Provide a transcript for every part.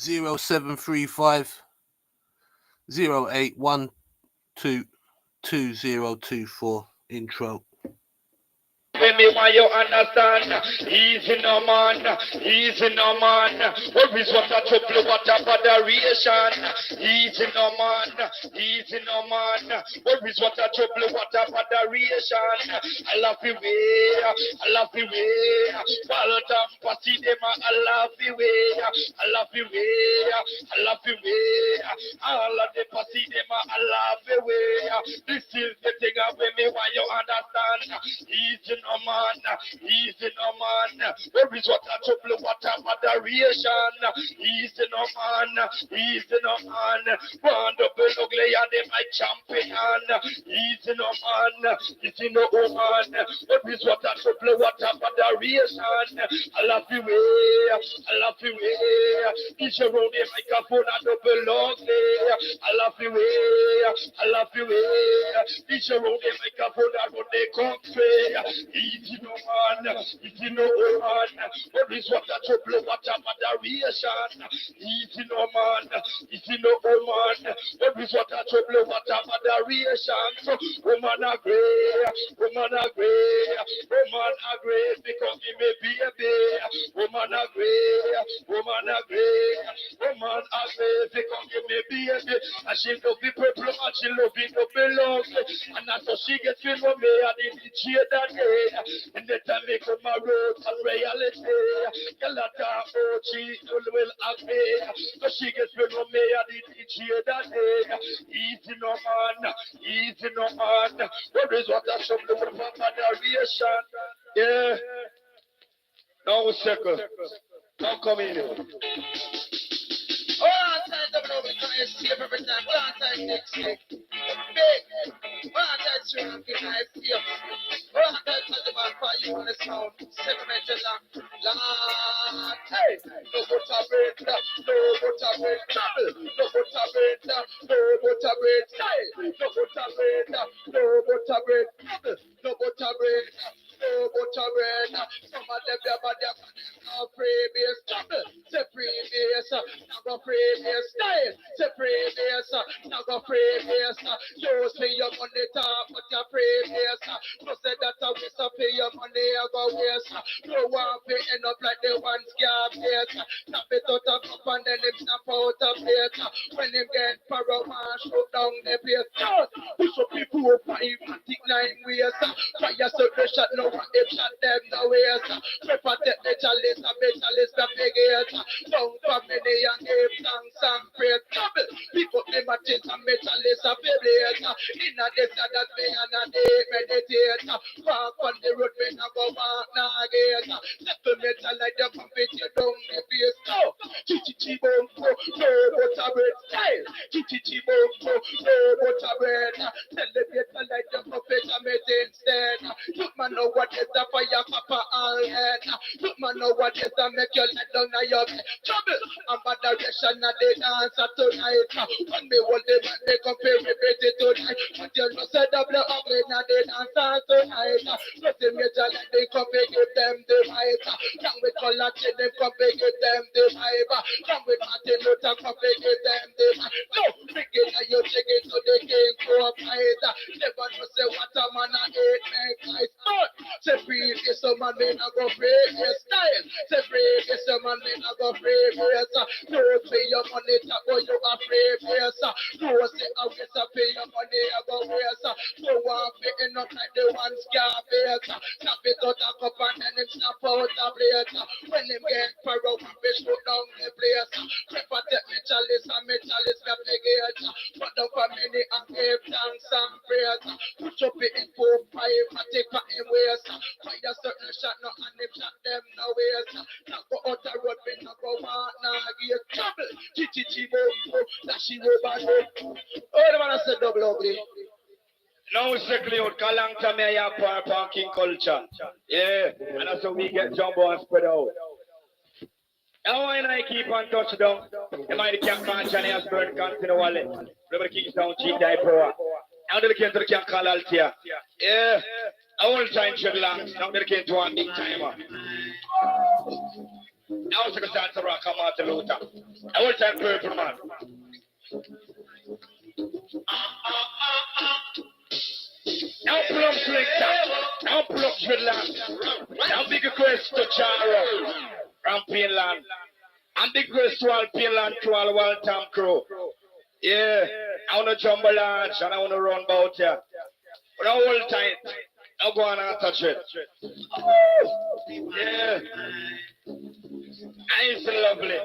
0735 08122024 intro. Me why you understand? Easy no man, easy no man. Always want to trouble, what a moderation. Easy no man, easy no man. Always want to trouble, what a moderation. I love you way, I love you way. Follow them, passy them, I love you way, I love you way, I love you way. All of the passy them, I love you way. This is the thing of me why you understand. Easy no man, easy no man. Where is what a trouble, what a moderation. Easy no man, easy no man. One double ugly and they my champion. Easy no man, easy no woman. Where is what a trouble, what a moderation. I love you way, I love you way. Each around the microphone and double ugly. I love you way, I love you way. Each around the microphone and run the country. Easy no man, easy no woman. What is what a trouble, what a moderation. Easy no man, easy no woman. What is what a trouble, what a moderation. So woman agree, woman agree, woman agree because he may be a baby. Woman agree, woman agree, woman agree because he may be a baby. And she love the purple and she love it to belong. And that's how she gets with me and the cheer that day. In the time we come a road and reality, Galata Ochi will agree. So she gets with me and the cheer that day. Easy no man, easy no man. What is what I show the moderation? Yeah. No circle. Don't come in. Oh, I said the Lord is see every time. Oh, I said next week. Big. Oh, I said you can I see you. Oh, I said the man for you on the sound. Sentimental Lord. Hey, no butter bread, no butter bread, trouble. No butter bread, no butter bread, style. No butter bread, no butter bread, trouble. No butter bread. No butter bread. Some of them are bad. Now previous trouble. Say previous. Now go previous style. Say previous. Now go previous. You say your money top, but your previous. No say that I wish to pay your money. I go waste. No one pay end up like the one scab yet. Snap it out of cup and then him snap out of plate. When him get paro and shoot down the place. Push up people who 5 and 9 ways. Fire so they shot no one if shot them no ways. Prepare the chalice and chalice the big ears. Don't family and give thanks and praise. Double. Pick up the matches and chalice and big in a day that me and a day meditate. Walk on the road when I go back now again. Settle metal like the puppet you don't give face. No. Chichi bongo, no butter bread style. Chichi bongo, no butter bread. Celebrate like the puppet I made instead. You man know what is the fire papa all head. You man know what is the make you let down on your bed. Trouble and moderation of the dancer tonight. When me hold the man, they compare me better tonight. But you know say double up in the dancer tonight. Nothing major like they come and give them the right. Now we call that they come and give them the vibe. Now we Martin Luther come and give them the vibe. No, begin and you take it so they can't go up high. Never know say what a man a hate make nice. But say previous man may not go previous style. Say previous man may not go previous. No say your money to go you a previous. No say I wish to pay your money I go waste. No one picking up like the one scarface. Snap it out a cup and then him snap out a plate. When him get paro and we shoot down the place. Prepare take me chalice and me chalice got the gate. Put down for many and give thanks and praise. Push up it in 4, 5 and take for him waste. Fire certain shot no and him shot them no waste. Now go out the road when I go on now get trouble. Chichi bongo, that she over there. Oh the man I said double ugly. Now strictly out long time I have parking culture. Yeah, and that's how we get jumbo and spread out. Now when I keep on touchdown, the mighty camp man Johnny has burned continue wallet. Remember Kingstown G Type Power. Now they came to the camp call Altia. Yeah, I won't try and check long. Now they came to one big timer. Now it's a start to rock on Martin Luther. I will time purple man. Now pull up selector. Now pull up dreadlock. Now big request to Charo. From Pinland. And big request to all Pinland crew, all Waltham crew. Yeah. I want to jump a launch and I want to run about here. But now hold tight. Now go on and touch it. Yeah. Nice and lovely.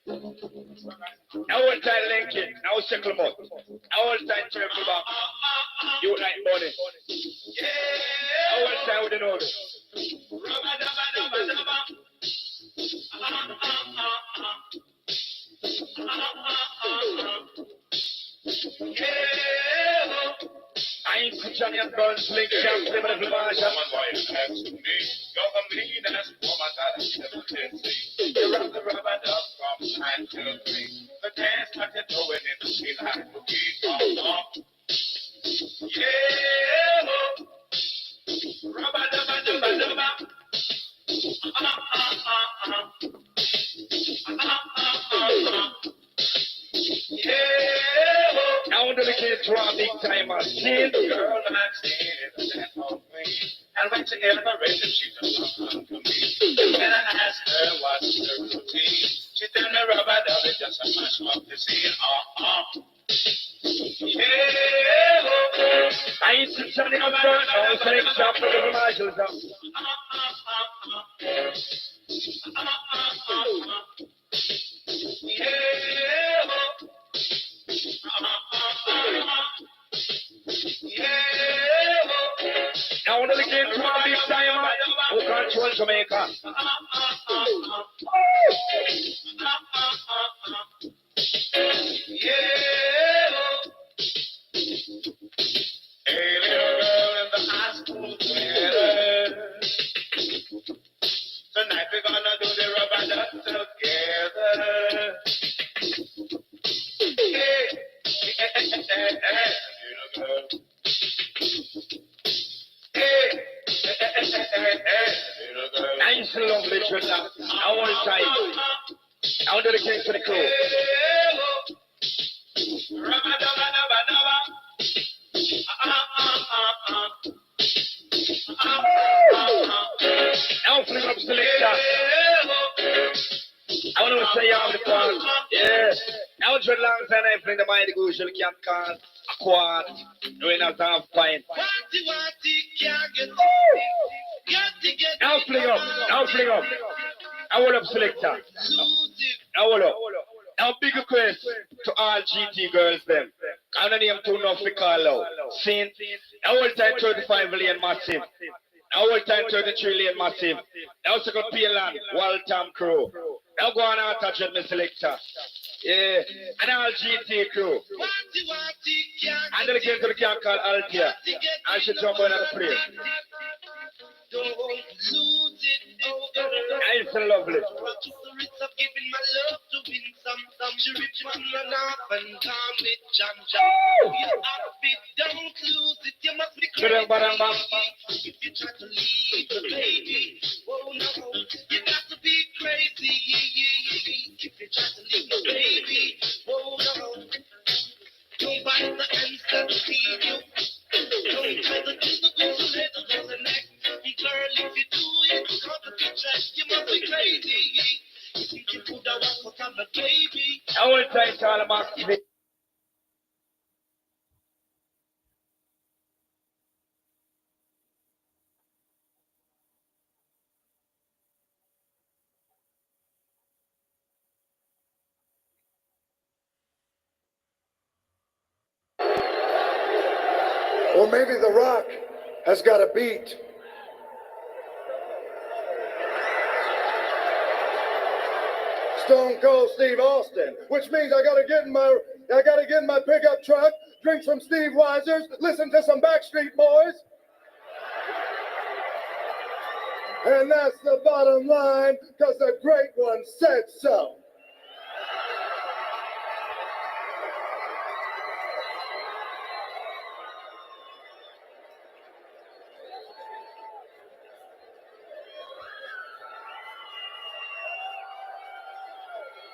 Now hold tight, link it. Now circle them up. Now hold tight, circle back. You like money. Yeah. Now hold tight with the nose. I ain't put Johnny and Burns link champ, living in the marsh. Someone boys ask me, you're the meanest woman that I ever did see. You rock the rubber duck from 9 to 3. The dance like you're doing it, she like to be on. Yeah, rubber dubber dubber dubber. Yeah, I want to get to a big time. I see the girl I'm seeing that on me. And when she ever ready, she just come to me. When I asked her what's her routine, she tell me rubber dubber just a mash up the scene. Yeah, I ain't seen Johnny on front. I was saying jump for the marshals up. I want to get to a big time who control Jamaica. Hey, little girl in the high school theater. Tonight we're gonna do the rubber duck together. Hey, little girl. Nice and lovely dreadlock. I want time. I want to dedicate to the crew. Now fling up selector. I want to say you have the part. Yeah. Now dreadlocks and I fling the mighty goose. You can't call a quad. Doing a half pint. Now fling up. Now fling up. Now hold up selector. Now hold up. Now big request to all GT girls them. I don't name too enough to call out. Seen. Now hold time 35 lane massive. Now hold time 33 lane massive. Now second P-Land, Waltham crew. Now go on and touch it, my selector. Yeah, and all GT crew. And then again to the camp called Altia. I should jump on and pray. Don't lose it. It's lovely. You must be crazy. If you try to leave the baby, oh no, you got to be crazy. If you try to leave the baby, oh no, don't bite the ends that feed you. Don't try to do the goose later than the neck. Girl, if you do it, cut the picture, you must be crazy. You think you put that one on the baby? I will try to all about it. Or maybe The Rock has got a beat. Stone Cold Steve Austin, which means I gotta get in my pickup truck, drink some Steve Weisers, listen to some Backstreet Boys. And that's the bottom line, because the great one said so.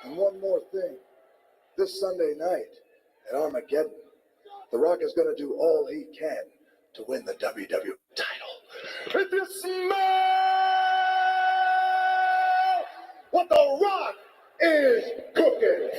And one more thing. This Sunday night at Armageddon, The Rock is going to do all he can to win the WWE title. If you smell what The Rock is cooking.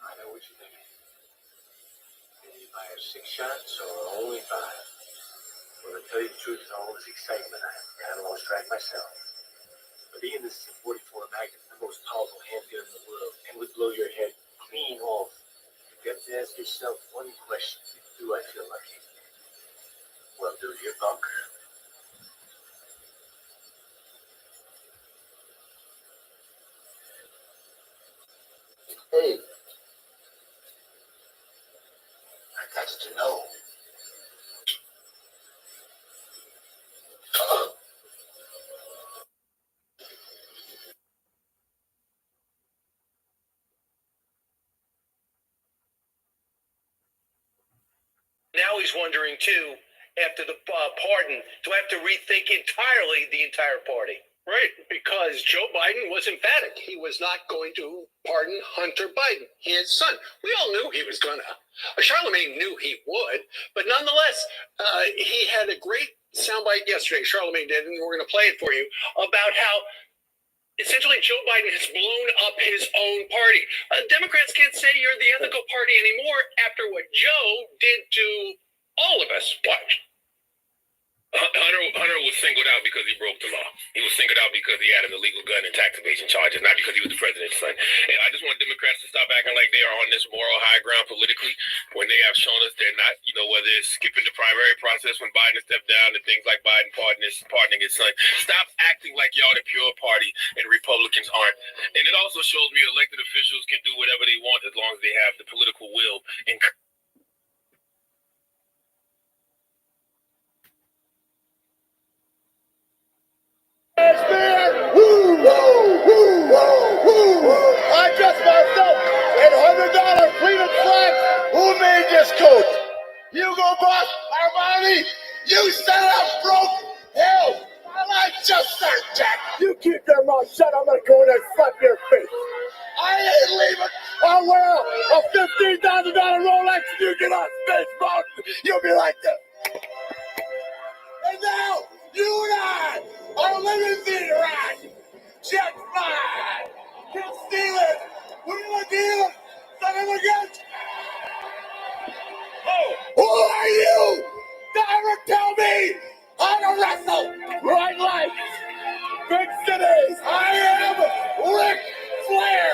I know what you're thinking. Maybe if I have 6 shots or only 5. Well, to tell you the truth, in all this excitement, I kind of lost track myself. But being this 44 Magnum, the most powerful handgun in the world, and would blow your head clean off, you have to ask yourself one question. Do I feel lucky? Well, do you, Buck? Hey, I got to know. Now he's wondering, too, after the pardon, to have to rethink entirely the entire party. Right, because Joe Biden was emphatic. He was not going to pardon Hunter Biden, his son. We all knew he was going to. Charlemagne knew he would, but nonetheless, he had a great soundbite yesterday, Charlemagne did, and we're going to play it for you, about how essentially Joe Biden has blown up his own party. Democrats can't say you're the ethical party anymore after what Joe did to all of us. Watch. Hunter was singled out because he broke the law. He was singled out because he had an illegal gun and tax evasion charges, not because he was the president's son. And I just want Democrats to stop acting like they are on this moral high ground politically when they have shown us they're not, whether it's skipping the primary process when Biden stepped down and things like Biden pardoning his son. Stop acting like y'all the pure party and Republicans aren't. And it also shows me elected officials can do whatever they want as long as they have the political will and Woo, woo, woo, woo, woo. I dressed myself in $100 freedom flags. Who made this coat? Hugo Boss, Armani. You said I'm broke. Hell, I just said Jack. You keep your mouth shut. I'm gonna go in there and slap your face. I ain't leaving. I'll wear a $15,000 Rolex and you get on Space Mountain. You'll be like this. And now, you and I are living the ride. Jet fly. Get stealing. Wheel a dealer. Son of a gun. Oh, who are you? Never tell me how to wrestle. Right lights. Big cities. I am Ric Flair,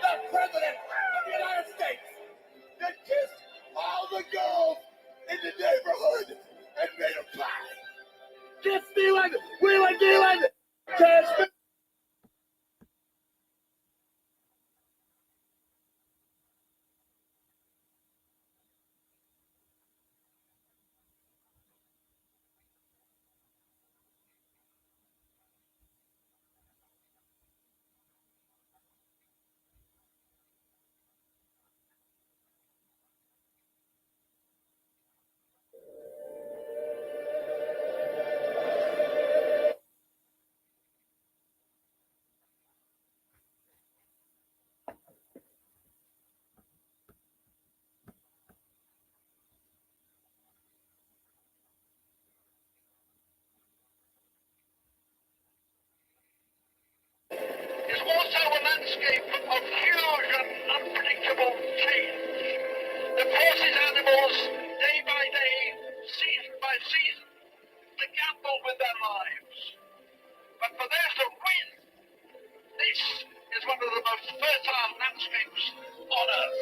the President of the United States. That kissed all the girls in the neighborhood and made them cry. Get stealing, wheeling, dealing, cash. Is also a landscape of huge and unpredictable change that forces animals day by day, season by season, to gamble with their lives. But for those who win, this is one of the most fertile landscapes on Earth.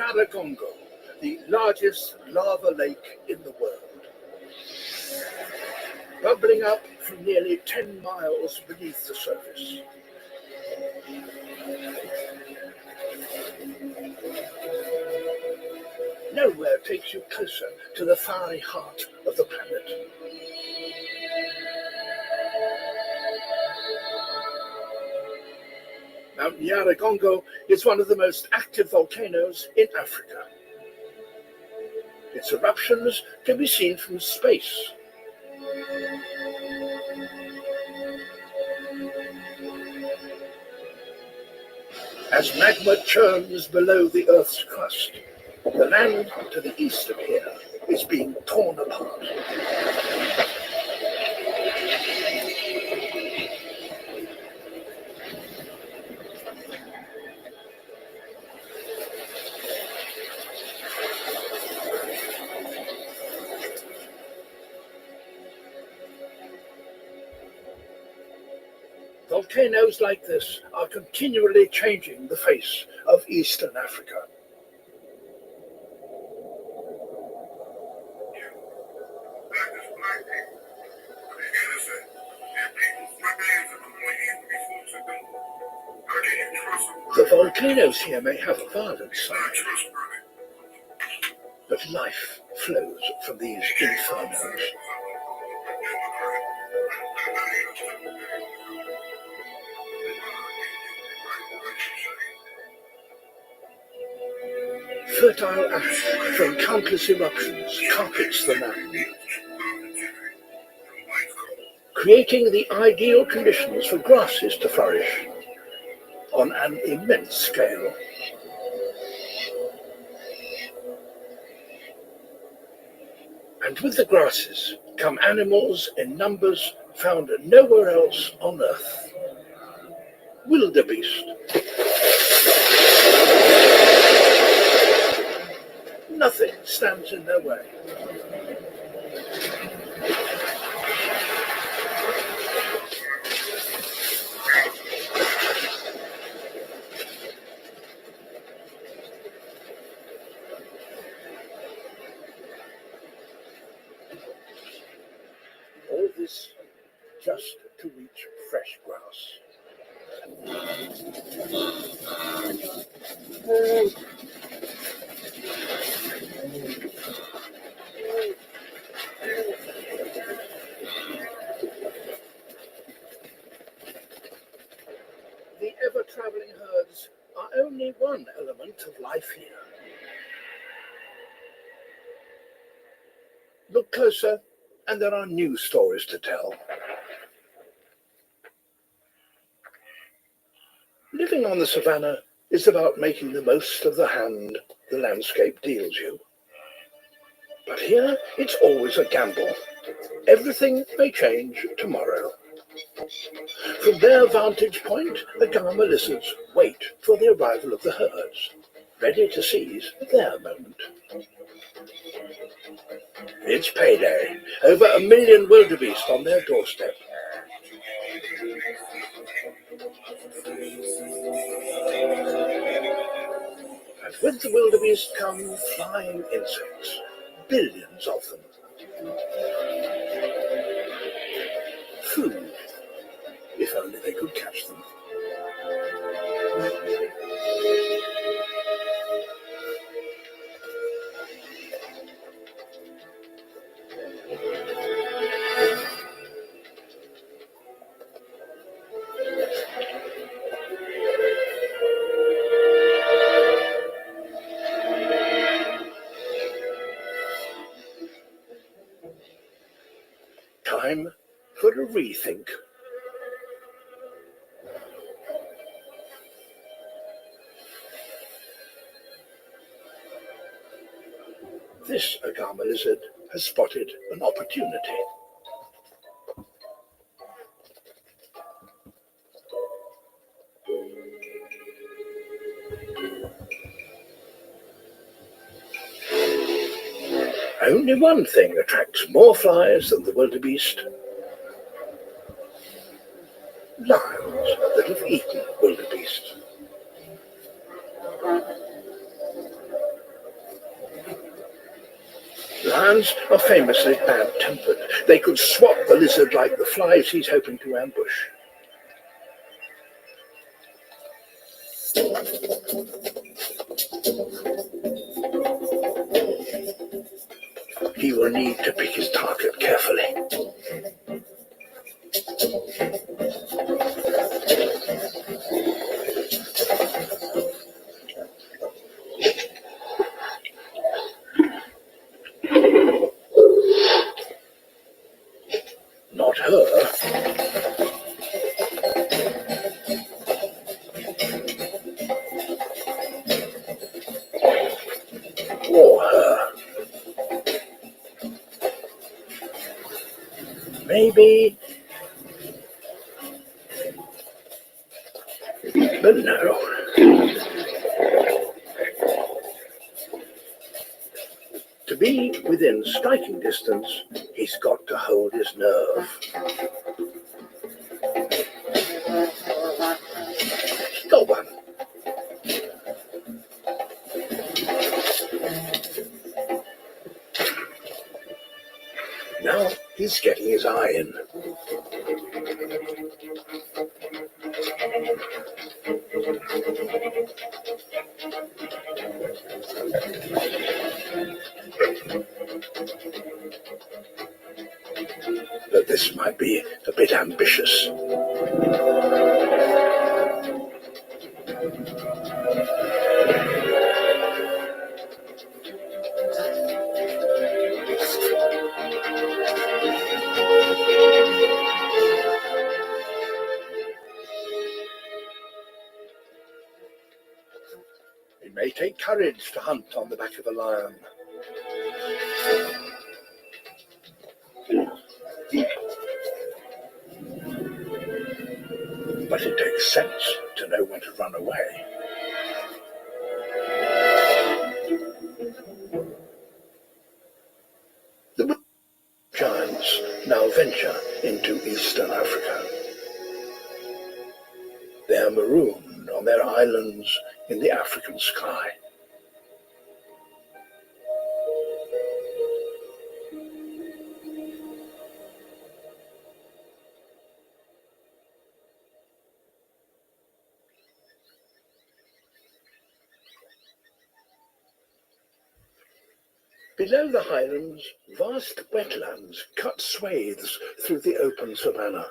Nyiragongo, the largest lava lake in the world, bubbling up from nearly 10 miles beneath the surface. Nowhere takes you closer to the fiery heart of the planet. Mount Nyiragongo is one of the most active volcanoes in Africa. Its eruptions can be seen from space. As magma churns below the Earth's crust, the land to the east of here is being torn apart. Volcanoes like this are continually changing the face of Eastern Africa. The volcanoes here may have a violent side, but life flows from these infernos. Fertile ash from countless eruptions carpets the land, creating the ideal conditions for grasses to flourish on an immense scale. And with the grasses come animals in numbers found nowhere else on Earth. Wildebeest. Nothing stands in their way. All this just to reach fresh grass. The ever-traveling herds are only one element of life here. Look closer, and there are new stories to tell. Living on the savanna is about making the most of the hand the landscape deals you. But here, it's always a gamble. Everything may change tomorrow. From their vantage point, the Gama lizards wait for the arrival of the herds, ready to seize their moment. It's payday. Over 1 million wildebeest on their doorstep. And with the wildebeest come flying insects, billions of them. Food, if only they could catch them. Time for a rethink. This Agama lizard has spotted an opportunity. Only one thing attracts more flies than the wildebeest. Lions that have eaten wildebeest. Lions are famously bad-tempered. They could swat the lizard like the flies he's hoping to ambush. He will need to pick his target carefully. Not her. Or her. Maybe. But no. To be within striking distance, he's got to hold his nerve. Got one. Now he's getting his eye in. But this might be a bit ambitious. It may take courage to hunt on the back of a lion. But it takes sense to know when to run away. The giants now venture into eastern Africa. They are marooned on their islands in the African sky. Below the highlands, vast wetlands cut swathes through the open savanna.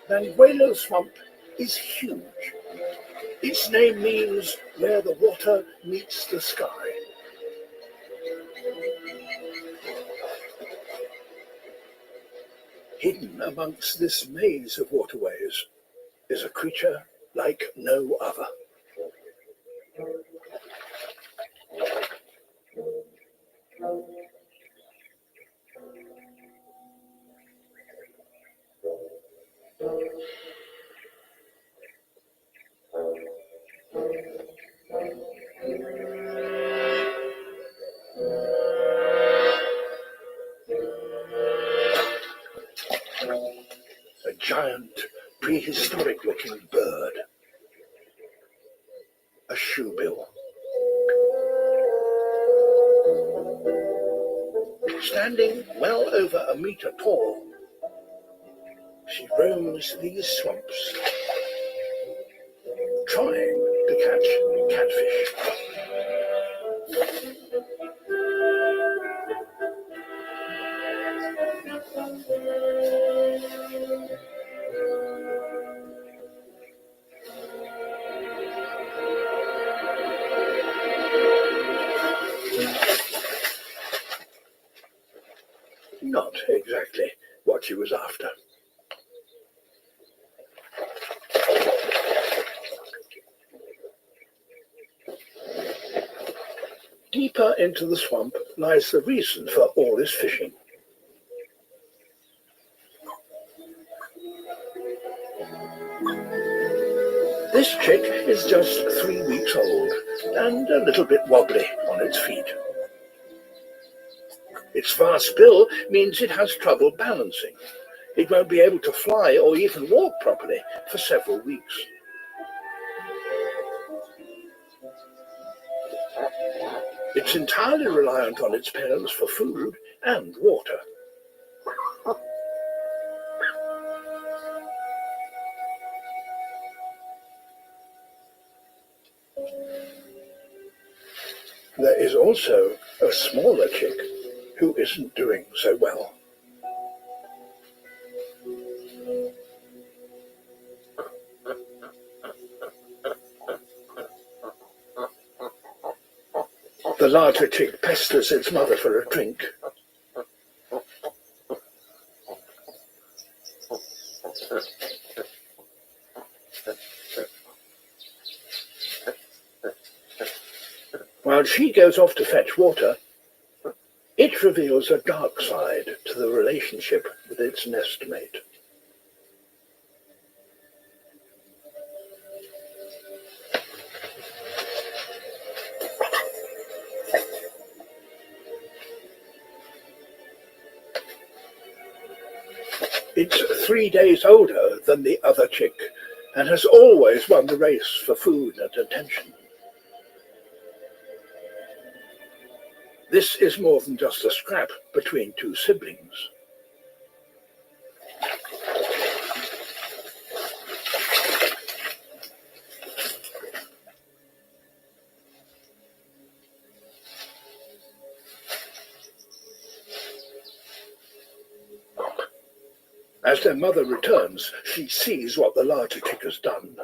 Banguelo Swamp is huge. Its name means where the water meets the sky. Hidden amongst this maze of waterways is a creature like no other. A giant, prehistoric-looking bird. A shoebill. Standing well over a meter tall, she roams these swamps, trying to catch catfish. Not exactly what she was after. Deeper into the swamp lies the reason for all this fishing. This chick is just 3 weeks old and a little bit wobbly on its feet. Its vast bill means it has trouble balancing. It won't be able to fly or even walk properly for several weeks. It's entirely reliant on its parents for food and water. There is also a smaller chick who isn't doing so well. The larger chick pesters its mother for a drink. While she goes off to fetch water, it reveals a dark side to the relationship with its nestmate. It's 3 days older than the other chick and has always won the race for food and attention. This is more than just a scrap between two siblings. As their mother returns, she sees what the larger chick has done.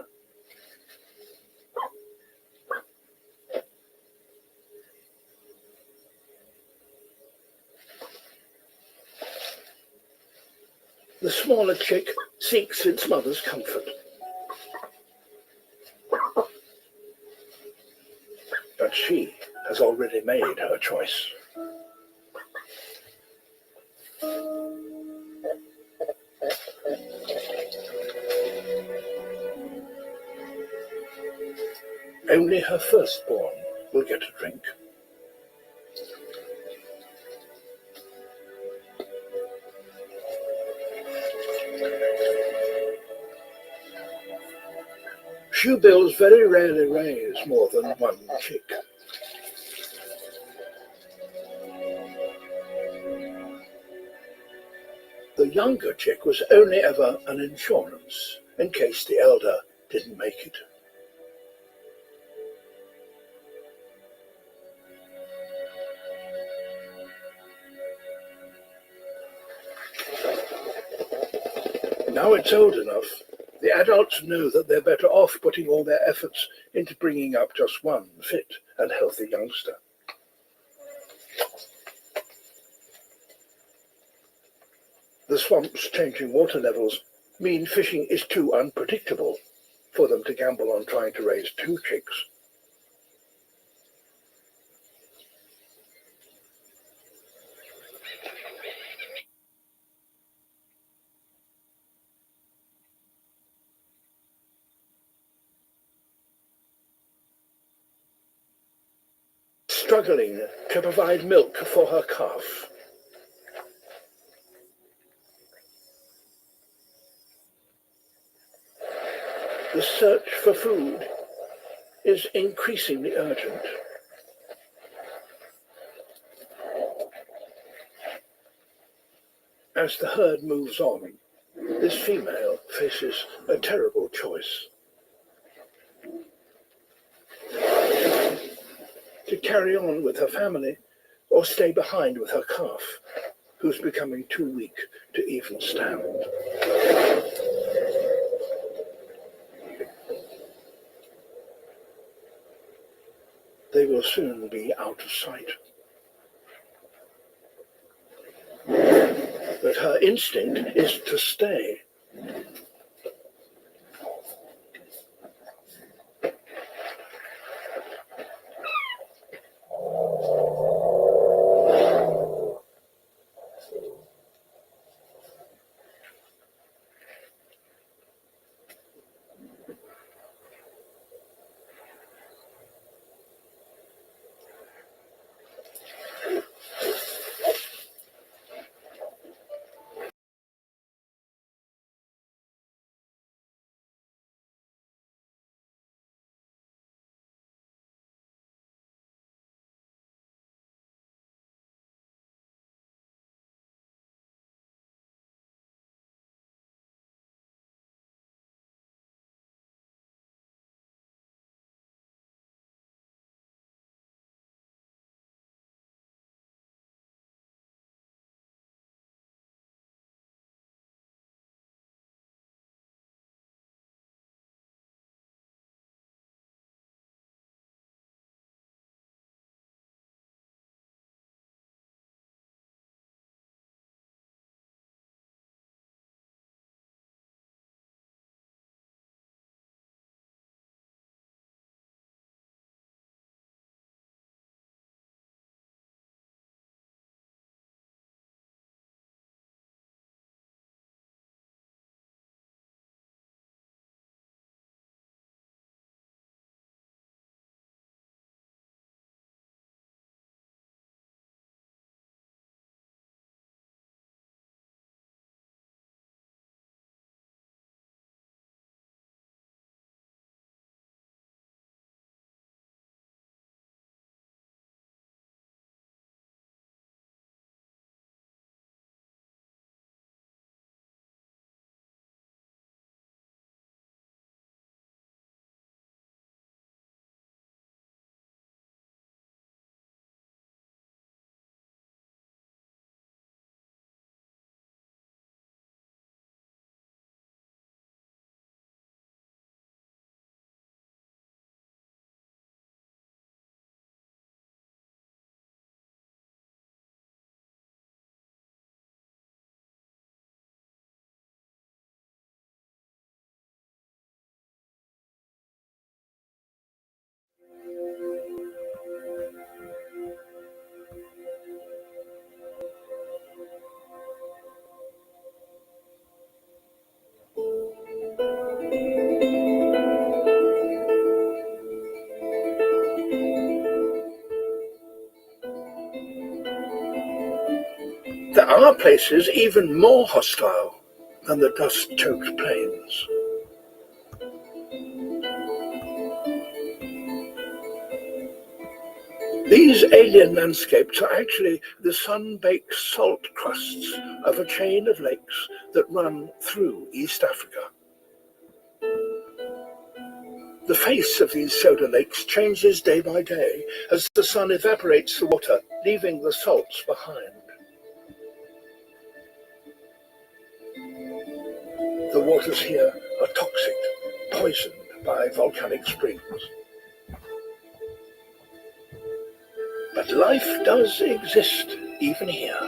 The smaller chick seeks its mother's comfort. But she has already made her choice. Only her firstborn will get a drink. Shoebills very rarely raise more than one chick. The younger chick was only ever an insurance in case the elder didn't make it. Now it's old enough, the adults know that they're better off putting all their efforts into bringing up just one fit and healthy youngster. The swamp's changing water levels mean fishing is too unpredictable for them to gamble on trying to raise two chicks. Struggling to provide milk for her calf. The search for food is increasingly urgent. As the herd moves on, this female faces a terrible choice. To carry on with her family or stay behind with her calf, who's becoming too weak to even stand. They will soon be out of sight. But her instinct is to stay. there are places even more hostile than the dust-choked plains. These alien landscapes are actually the sun-baked salt crusts of a chain of lakes that run through East Africa. The face of these soda lakes changes day by day as the sun evaporates the water, leaving the salts behind. The waters here are toxic, poisoned by volcanic springs. But life does exist even here.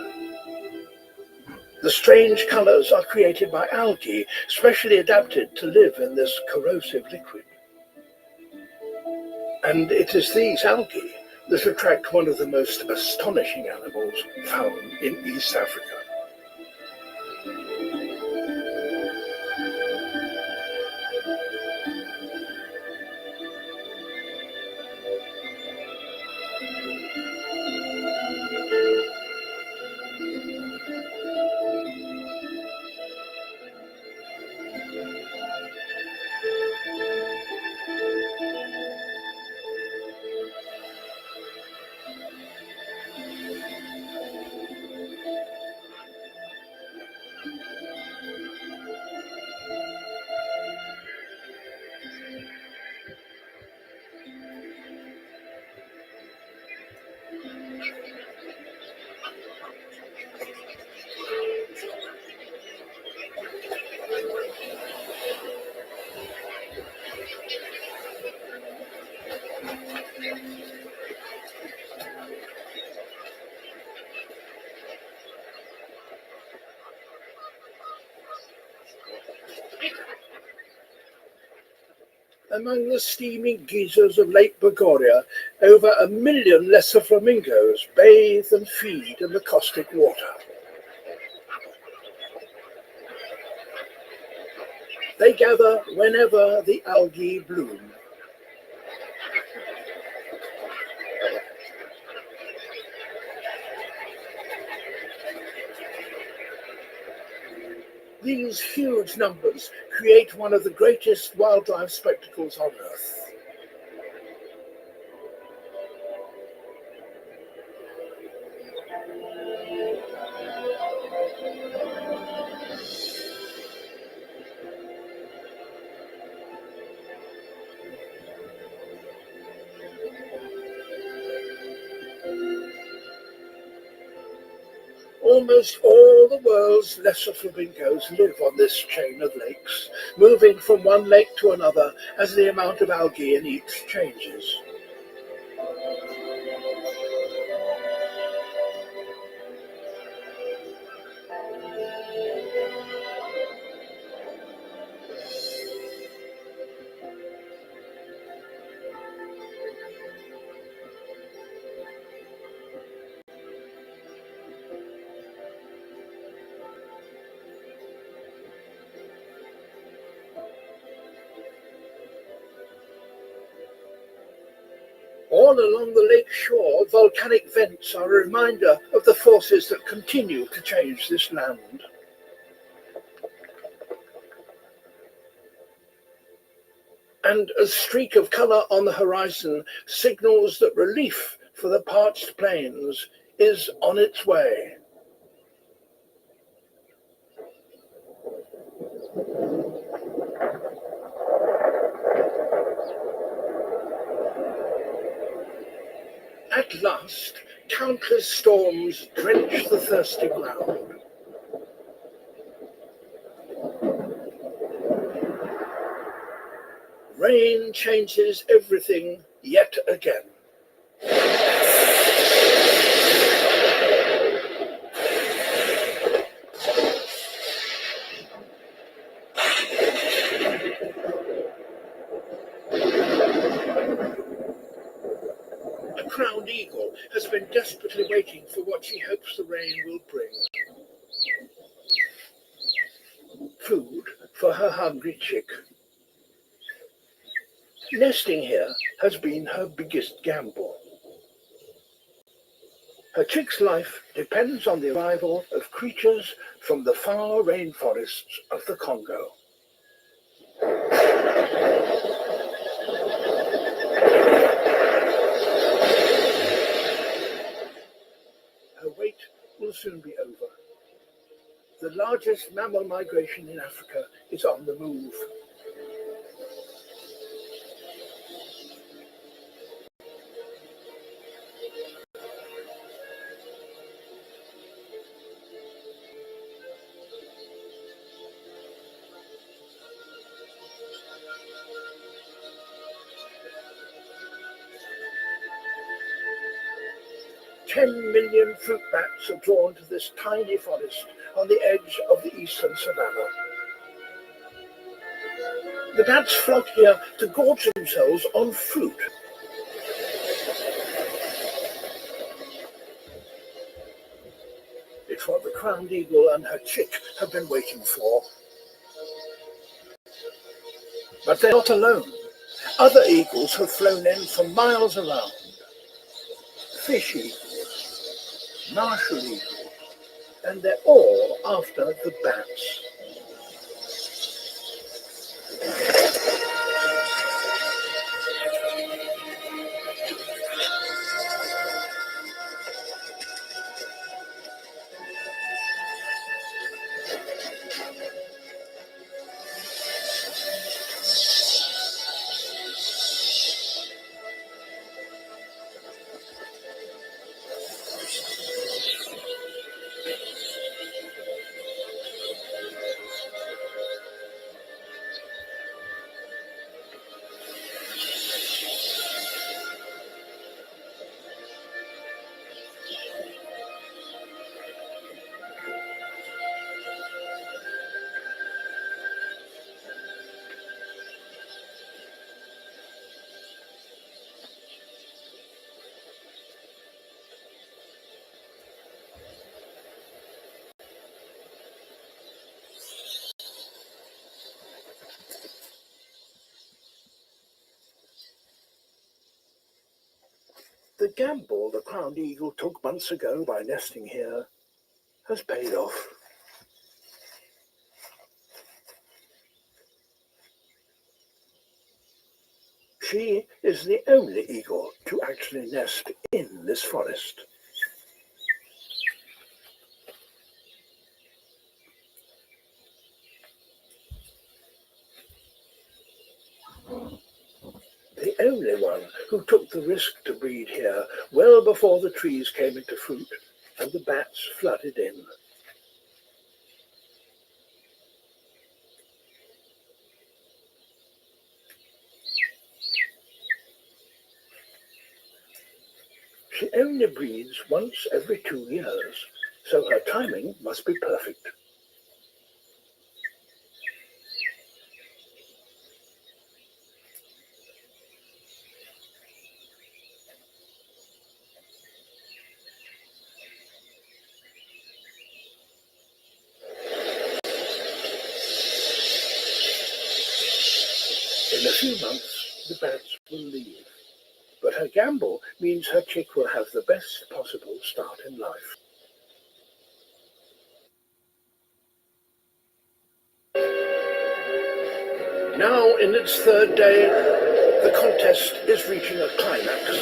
The strange colors are created by algae, specially adapted to live in this corrosive liquid. And it is these algae that attract one of the most astonishing animals found in East Africa. Among the steaming geysers of Lake Bogoria, over 1 million lesser flamingos bathe and feed in the caustic water. They gather whenever the algae bloom. These huge numbers create one of the greatest wildlife spectacles on Earth. Almost all the world's lesser flamingos live on this chain of lakes, moving from one lake to another as the amount of algae in each changes. All along the lake shore, volcanic vents are a reminder of the forces that continue to change this land. And a streak of colour on the horizon signals that relief for the parched plains is on its way. At last, countless storms drench the thirsty ground. Rain changes everything yet again. A crowned eagle has been desperately waiting for what she hopes the rain will bring. Food for her hungry chick. Nesting here has been her biggest gamble. Her chick's life depends on the arrival of creatures from the far rainforests of the Congo. Her wait will soon be over. The largest mammal migration in Africa is on the move. $10 million fruit bats are drawn to this tiny forest on the edge of the eastern savanna. The bats flock here to gorge themselves on fruit. It's what the crowned eagle and her chick have been waiting for. But they're not alone. Other eagles have flown in from miles around. Fish eagles, marshal eagles, and they're all after the bats. The gamble the crowned eagle took months ago by nesting here has paid off. She is the only eagle to actually nest in this forest. The only one who took the risk to breed here well before the trees came into fruit and the bats flooded in. She only breeds once every 2 years, so her timing must be perfect. In a few months, the bats will leave, but her gamble means her chick will have the best possible start in life. Now, in its third day, the contest is reaching a climax.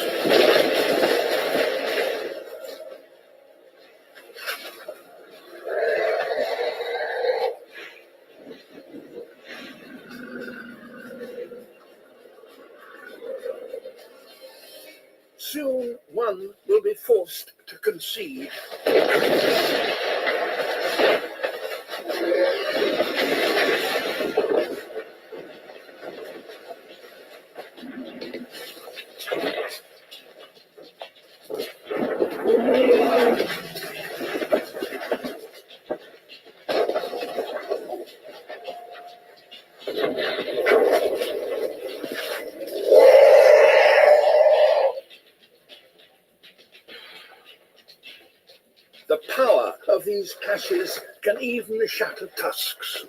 Soon, one will be forced to concede. The power of these clashes can even shatter tusks.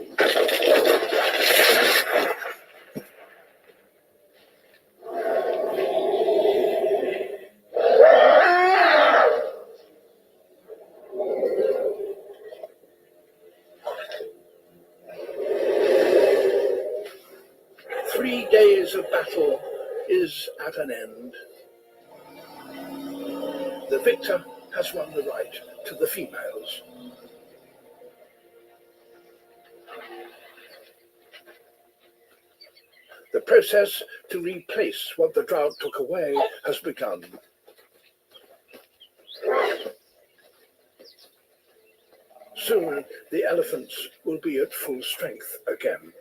is at an end. The victor has won the right to the females. The process to replace what the drought took away has begun. Soon, the elephants will be at full strength again.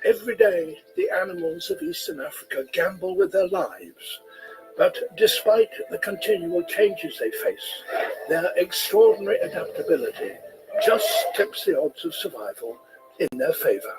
Every day, the animals of Eastern Africa gamble with their lives. But despite the continual changes they face, their extraordinary adaptability just tips the odds of survival in their favor.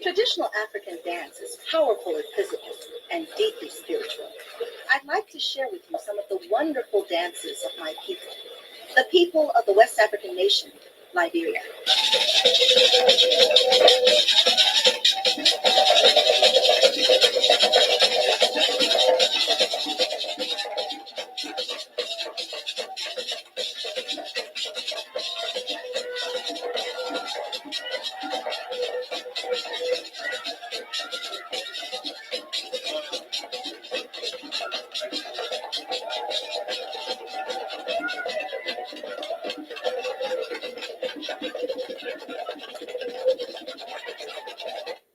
Traditional African dance is powerfully physical and deeply spiritual. I'd like to share with you some of the wonderful dances of my people, the people of the West African nation, Liberia.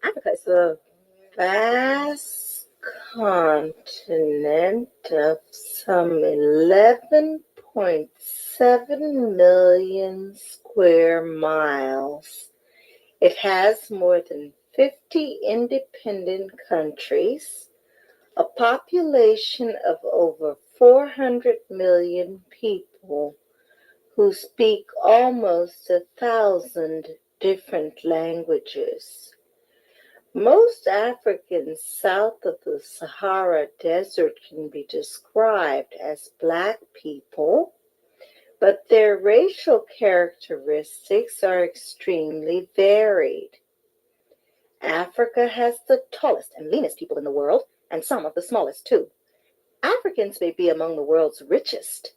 Africa is a vast continent of some 11.7 million square miles. It has more than 50 independent countries, a population of over 400 million people who speak almost 1,000 different languages. Most Africans south of the Sahara Desert can be described as Black people, but their racial characteristics are extremely varied. Africa has the tallest and leanest people in the world, and some of the smallest too. Africans may be among the world's richest.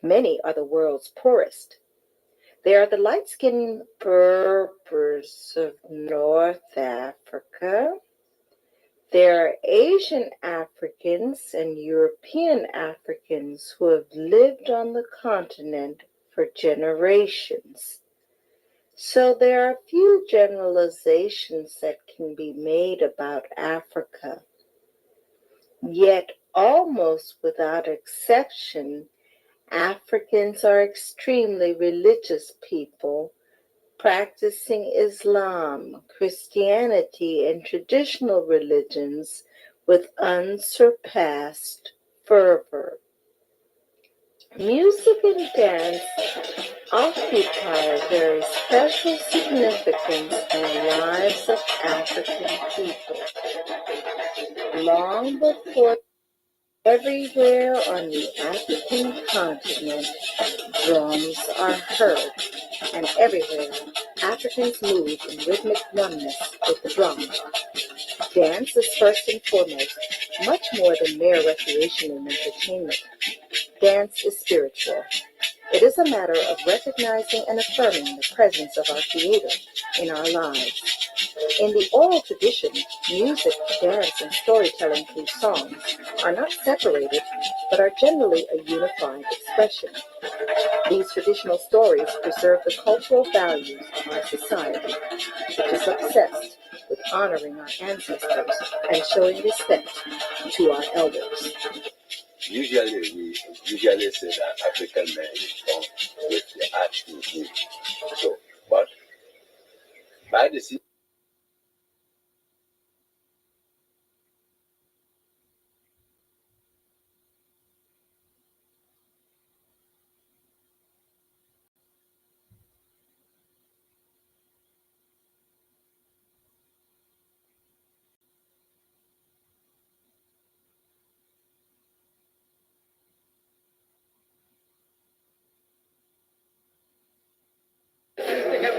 Many are the world's poorest. They are the light-skinned Berbers of North Africa. They are Asian Africans and European Africans who have lived on the continent for generations. So there are few generalizations that can be made about Africa. Yet, almost without exception, Africans are extremely religious people, practicing Islam, Christianity, and traditional religions with unsurpassed fervor. Music and dance occupy a very special significance in the lives of African people. Long before everywhere on the African continent, drums are heard, and everywhere Africans move in rhythmic oneness with the drum. Dance is first and foremost much more than mere recreation and entertainment. Dance is spiritual. It is a matter of recognizing and affirming the presence of our Creator in our lives. In the oral tradition, music, dance, and storytelling through songs are not separated, but are generally a unified expression. These traditional stories preserve the cultural values of our society, which is obsessed with honoring our ancestors and showing respect to our elders. Usually, we usually say that African men is born with the art in him. So, but by the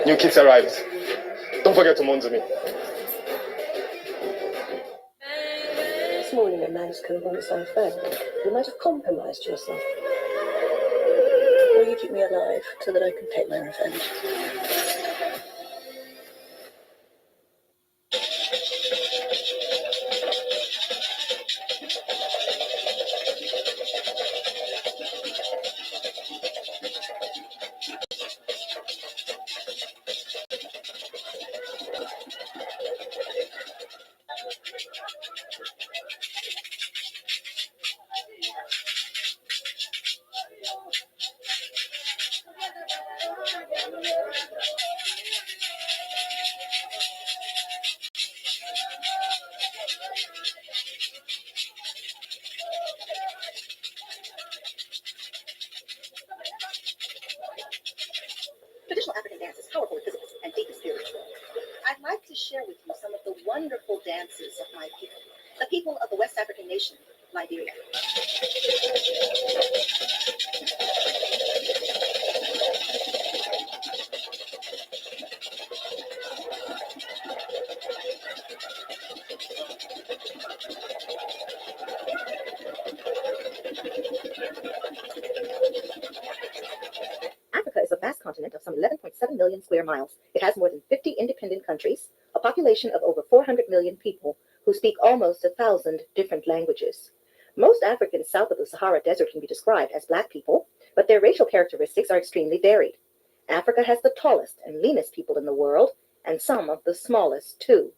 New kids arrived. Don't forget to munzo me. This morning a man's come on its own phone. You might have compromised yourself. Will you keep me alive so that I can take my revenge? Traditional African dance is powerful, physical, and deeply spiritual. I'd like to share with you some of the wonderful dances of my people, the people of the West African nation, Liberia. Africa is a vast continent of some 11.7 million square miles. It has more than 50 independent countries, a population of over 400 million people who speak almost 1,000 different languages. Most Africans south of the Sahara Desert can be described as black people, but their racial characteristics are extremely varied. Africa has the tallest and leanest people in the world, and some of the smallest too.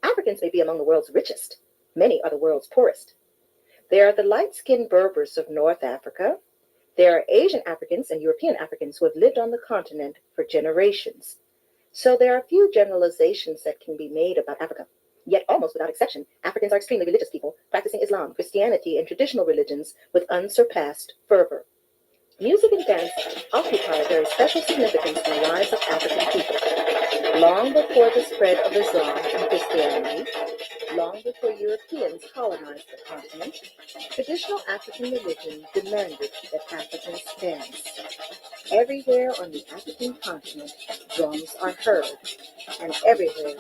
Africans may be among the world's richest. Many are the world's poorest. They are the light-skinned Berbers of North Africa. There are Asian Africans and European Africans who have lived on the continent for generations. So there are few generalizations that can be made about Africa. Yet, almost without exception, Africans are extremely religious people, practicing Islam, Christianity, and traditional religions with unsurpassed fervor. Music and dance occupy a very special significance in the lives of African people. Long before the spread of Islam and Christianity, long before Europeans colonized the continent, traditional African religion demanded that Africans dance. Everywhere on the African continent, drums are heard, and everywhere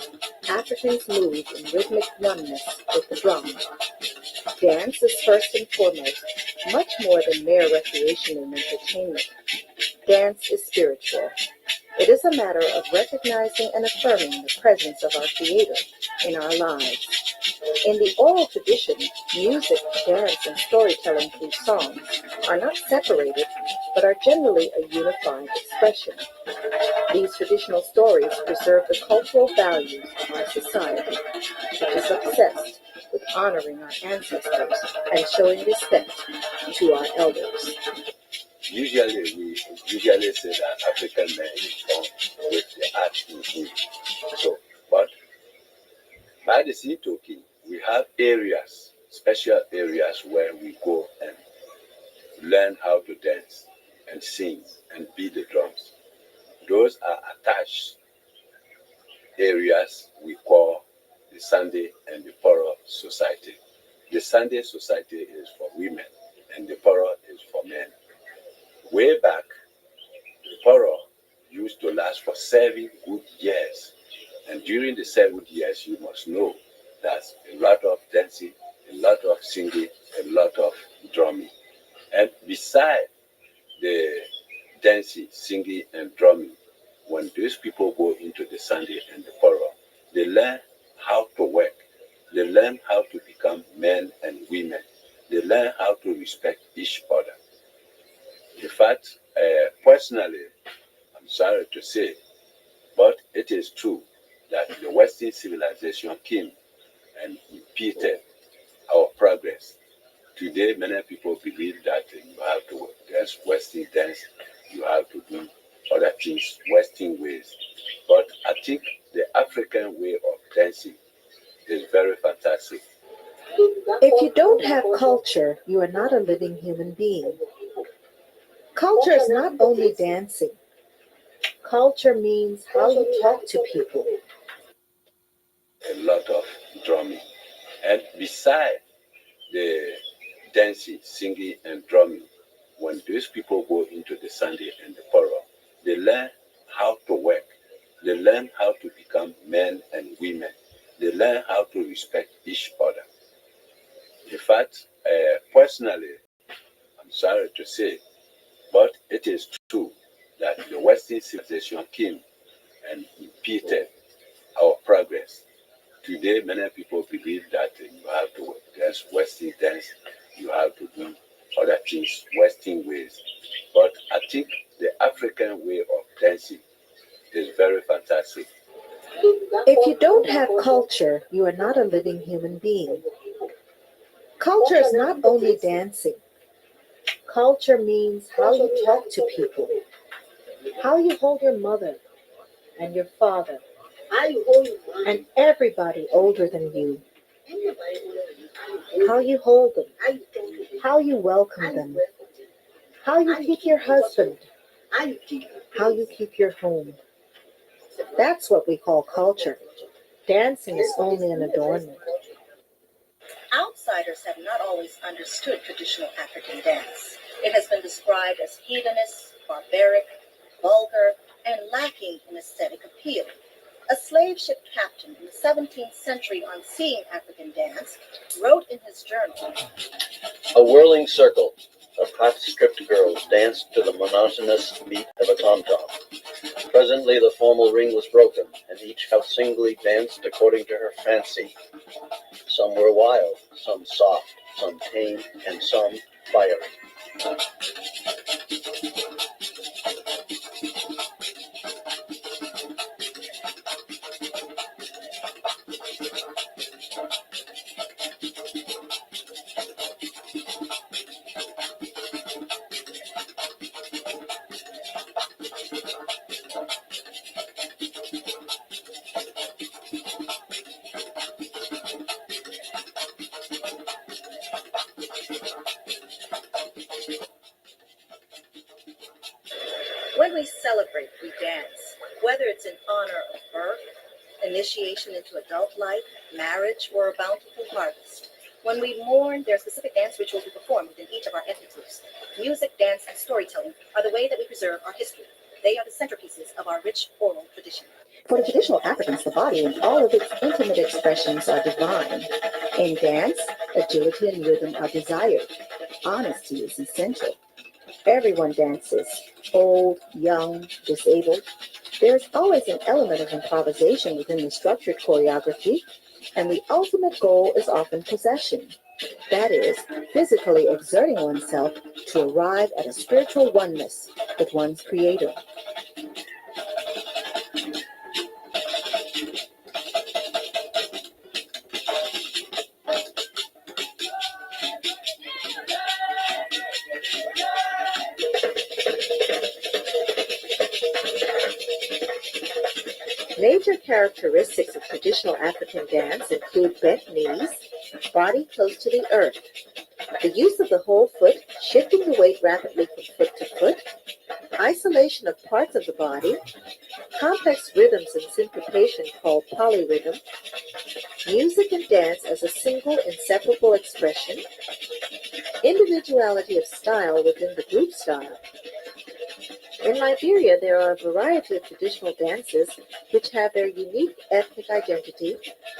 Africans move in rhythmic oneness with the drum. Dance is first and foremost much more than mere recreation and entertainment. Dance is spiritual. It is a matter of recognizing and affirming the presence of our Creator in our lives. In the oral tradition, music, dance, and storytelling through songs are not separated, but are generally a unified expression. These traditional stories preserve the cultural values of our society, which is obsessed with honoring our ancestors and showing respect to our elders. Usually, we usually say that African men is born with the art in him. So, but by the same token, we have areas, special areas where we go and learn how to dance and sing and beat the drums. Those are attached areas we call the Sunday and the Poro Society. The Sunday Society is for women and the Poro is for men. Way back, the Poro used to last for 7 good years. And during the 7 years, you must know there's a lot of dancing, a lot of singing, a lot of drumming. And beside the dancing, singing, and drumming, when those people go into the Sunday and the Poro, they learn how to work. They learn how to become men and women. They learn how to respect each other. In fact, personally, I'm sorry to say, but it is true that the Western civilization came and impeded our progress. Today, many people believe that you have to dance Western dance, you have to do other things Western ways. But I think the African way of dancing is very fantastic. If you don't have culture, you are not a living human being. Culture is not only dancing. Culture means how you talk to people. A lot of drumming. And beside the dancing, singing, and drumming, when those people go into the Sunday and the Poro, they learn how to work. They learn how to become men and women. They learn how to respect each other. In fact, personally, I'm sorry to say, but it is true that the Western civilization came and impeded our progress. Today, many people believe that you have to dance Western dance, you have to do other things Western ways. But I think the African way of dancing is very fantastic. If you don't have culture, you are not a living human being. Culture is not only dancing. Culture means how you talk to people, how you hold your mother and your father, and everybody older than you, how you hold them, how you welcome them, how you keep your husband, how you keep your home. That's what we call culture. Dancing is only an adornment. Outsiders have not always understood traditional African dance. It has been described as hedonist, barbaric, vulgar, and lacking in aesthetic appeal. A slave ship captain in the 17th century on seeing African dance wrote in his journal, "A whirling circle of half-stripped girls danced to the monotonous beat of a tom-tom. Presently the formal ring was broken, and each house singly danced according to her fancy. Some were wild, some soft, some tame, and some fiery." when we celebrate, we dance, whether it's in honor of birth, initiation into adult life, marriage, or a bountiful harvest. When we mourn, there are specific dance rituals we perform within each of our ethnic groups. Music, dance, and storytelling are the way that we preserve our history. They are the centerpieces of our rich oral tradition. For the traditional Africans, the body and all of its intimate expressions are divine. In dance, agility and rhythm are desired. Honesty is essential. Everyone dances, old, young, disabled. There's always an element of improvisation within the structured choreography, and the ultimate goal is often possession. That is, physically exerting oneself to arrive at a spiritual oneness with one's creator. Major characteristics of traditional African dance include bent knees, body close to the earth, the use of the whole foot, shifting the weight rapidly from foot to foot, isolation of parts of the body, complex rhythms and syncopation called polyrhythm, music and dance as a single inseparable expression, individuality of style within the group style. In Liberia, there are a variety of traditional dances which have their unique ethnic identity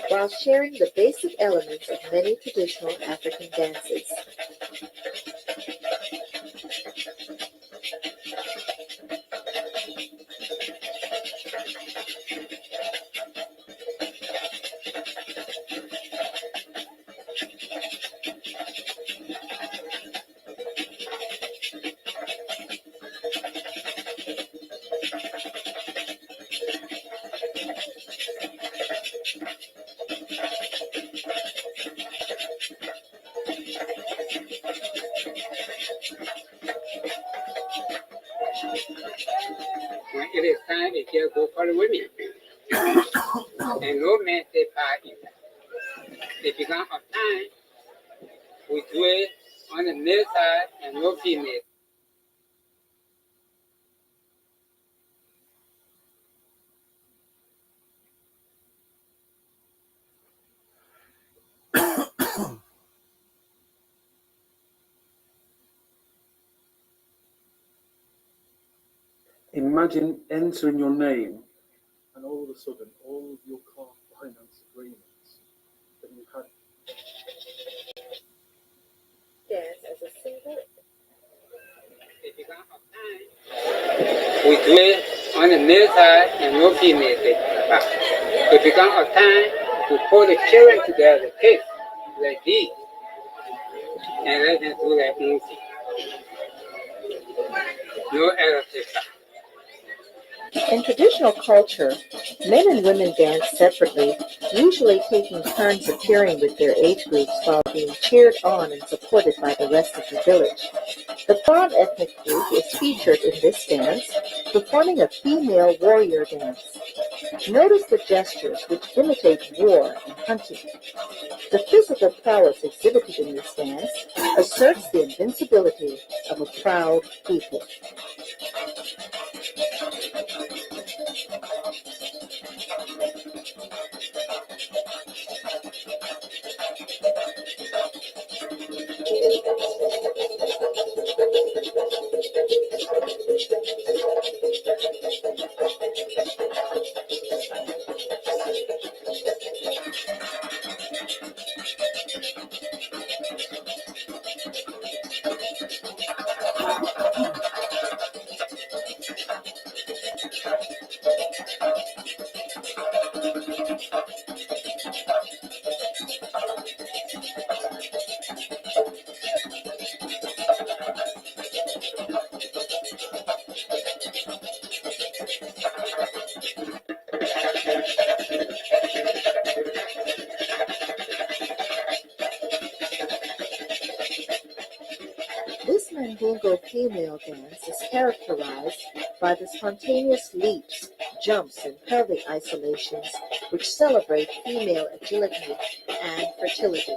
while sharing the basic elements of many traditional African dances. When it is time, it just go for the women. And no man take part in that. If you can't have time, we do it on the male side and no female. Imagine entering your name and all of a sudden all of your car finance agreements that you had. Dance as a single. If you can't have time, we do it on the male side and no female take part. If you can't have time, we pull the children together, kids like these, and let them do their own thing. No adult take part. In traditional culture, men and women dance separately, usually taking turns appearing with their age groups while being cheered on and supported by the rest of the village. The Farm ethnic group is featured in this dance, performing a female warrior dance. Notice the gestures which imitate war and hunting. The physical prowess exhibited in this dance asserts the invincibility of a proud people. This Mandingo female dance is characterized by the spontaneous leaps, jumps, and pelvic isolations which celebrate female agility and fertility.